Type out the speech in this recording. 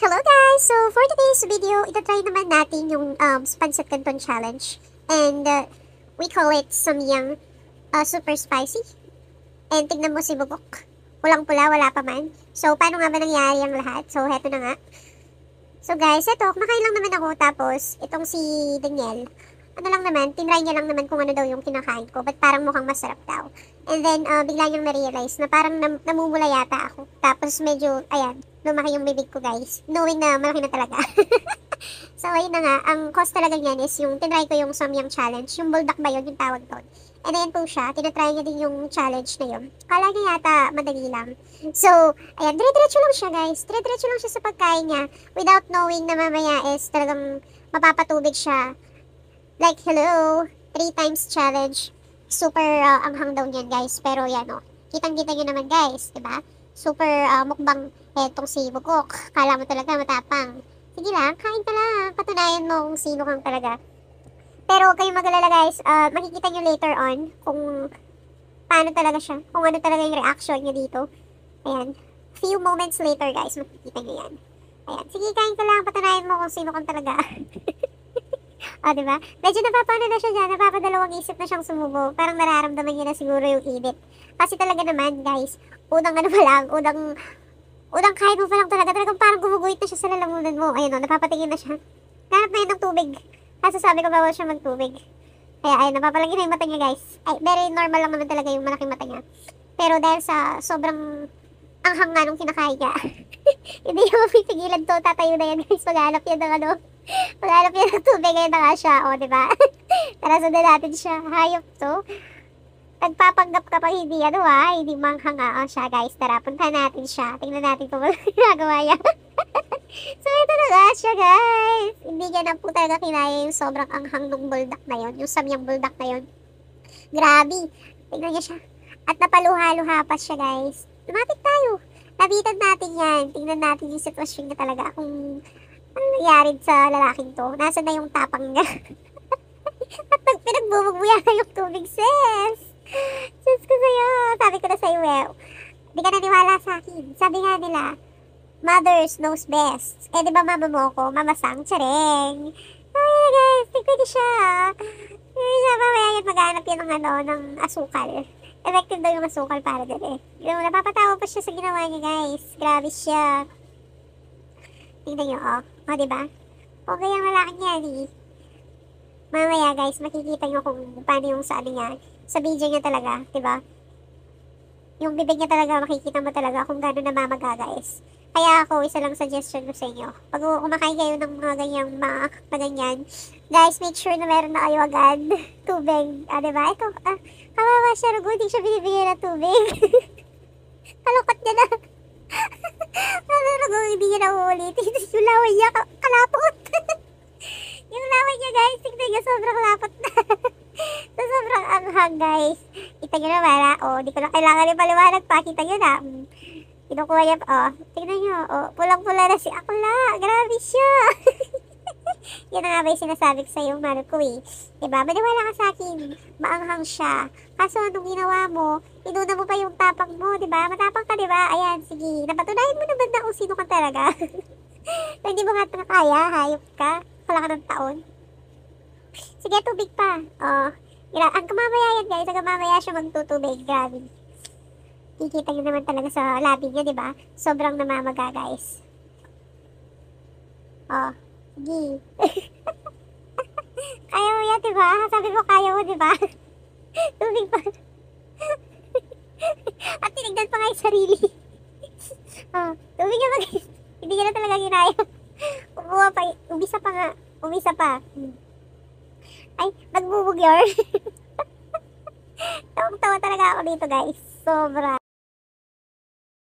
Hello guys! So for today's video, itatry naman natin yung Pancit Canton Challenge. And we call it Samyang Super Spicy. And tignan mo si Bubok. Pulang-pula, wala pa man. So paano nga ba nangyari ang lahat? So heto na nga. So guys, eto, kumakain lang naman ako. Tapos itong si Daniel, ano lang naman, tinry niya lang naman kung ano daw yung kinakain ko. But parang mukhang masarap daw. And then bigla niyang na-realize na parang namumula yata ako. Tapos medyo, ayan, lumaki yung bibig ko guys. Knowing na malaki na talaga. So ayun na nga, ang cause talaga niyan is yung tinry ko yung Samyang Challenge. Yung buldak ba yun, yung tawag doon. And ayan po siya, tinatry niya din yung challenge na yun. Kala niya yata madali lang. So, ayan, dire-diretso lang siya guys. Dire-diretso lang siya sa pagkain niya. Without knowing na mamaya is talagang mapapatubig siya. Like, hello, 3 times challenge. Super anghang daw niyan guys. Pero yan o, kitang-kita nyo naman guys, diba? Super mukbang etong si Bukok. Kala mo talaga matapang. Sige lang, kain ka lang. Patunayan mo kung sino kang talaga. Pero huwag kayong mag-alala guys. Makikita nyo later on kung paano talaga siya. Kung ano talaga yung reaction niya dito. Ayan. Few moments later guys, makikita nyo yan. Ayan. Sige, kain ka lang. Patunayan mo kung sino kang talaga. Diba? Medyo napapano na siya dyan. Napapadalawang isip na siyang sumubo. Parang nararamdaman niya na siguro yung init. Kasi talaga naman guys, unang ano pa lang, unang kahit mo pa lang talagang parang gumuguhit na siya sa lalamunan mo. Ayun o, napapatingin na siya. Hanap na yun ng tubig. Kasi sabi ko bawal siya magtubig. Kaya ayun, napapalagin na yung mata niya guys. Ay, very normal lang naman talaga yung malaking mata niya. Pero dahil sa sobrang anghang nga nung kinakain niya, hindi niya mapipigilan to. Tatayo na yan guys. Maghanap yan ng ano. Maghanap yan ng tubig. Ayun na nga siya. O, diba? Tara, sundan natin siya. Hayop to. Nagpapanggap ka pang hindi ano hindi manghanga siya guys. Tara, punta natin siya. Tingnan natin kung ano ginagawa niya. So ito na nga siya guys. Hindi niya na po talaga kinaya yung sobrang anghang ng buldak na yun. Yung samyang buldak na yun. Grabe. Tingnan niya siya. At napaluha-luha pa siya guys. Lumapit tayo. Lapitan natin yan. Tingnan natin yung sitwasyon niya talaga. Kung ano nangyari sa lalaking to. Nasaan na yung tapang niya. At pinagbubugbuya na yung tubig sis. Sus ko sa'yo. Sabi ko na sa'yo di ka naniwala sa akin. Sabi nga nila, mothers knows best. Eh, di ba mama mo ko? Mama sang, tsareng. Ay, guys, tignan niyo siya. Tignan siya, mamaya yan maghanap yan ng ng asukal. Effective daw yung asukal para doon eh. Yung napapatawa pa siya sa ginawa niya, guys. Grabe siya. Tignan niyo, O, di ba? Okay ang lalaki niya, Mamaya, guys, makikita niyo kung paano yung sa ano niya. Sa video niya talaga, di ba? Yung bibig niya talaga, makikita mo talaga kung gano'n namamaga, guys. Kaya ako, isa lang suggestion ko sa inyo. Pag kumakain kayo ng mga ganyang mga ganyan, guys, make sure na meron na kayo agad tubig. Diba? Ito, kawawa siya, Rugo, hindi siya binibigyan ng tubig. Kalukot niya na. Rugo, hindi niya nauulit. Yung laway niya, kalapot. Yung laway niya, guys, tignan niya, sobrang lapot na. So, sobrang anghang, guys. Kita niyo naman, di ko na kailangan yung paliwanag pa. Kita niyo na, kinukuha niya, tignan niyo, pulang-pula na si Akla. Grabe siya. Yan na nga ba yung sinasabi ko sa'yo, Mano ko Diba? Maniwala ka sa akin. Maanghang siya. Kaso, anong ginawa mo, inuna mo pa yung tapang mo, diba? Matapang ka, diba? Ayan, sige. Napatunayan mo naman na kung sino ka talaga. Hindi mo nga kaya, hayop ka. Wala ka ng taon. Sige, tubig pa. Hanggang mamaya yan, guys. Hanggang mamaya siya magtutubig. Grabe. Kikita nyo naman talaga sa labi niya, diba? Sobrang namamaga, guys. Sige. Kaya mo yan, diba? Sabi mo, kaya mo, diba? Tubig pa. At tinignan pa nga yung sarili. Tubig na mag... Hindi ka na talaga ginaya. Umuha pa. Umisa pa nga. Umisa pa. Ay, nagbubugyor. Tawang-tawa talaga ako dito, guys. Sobra.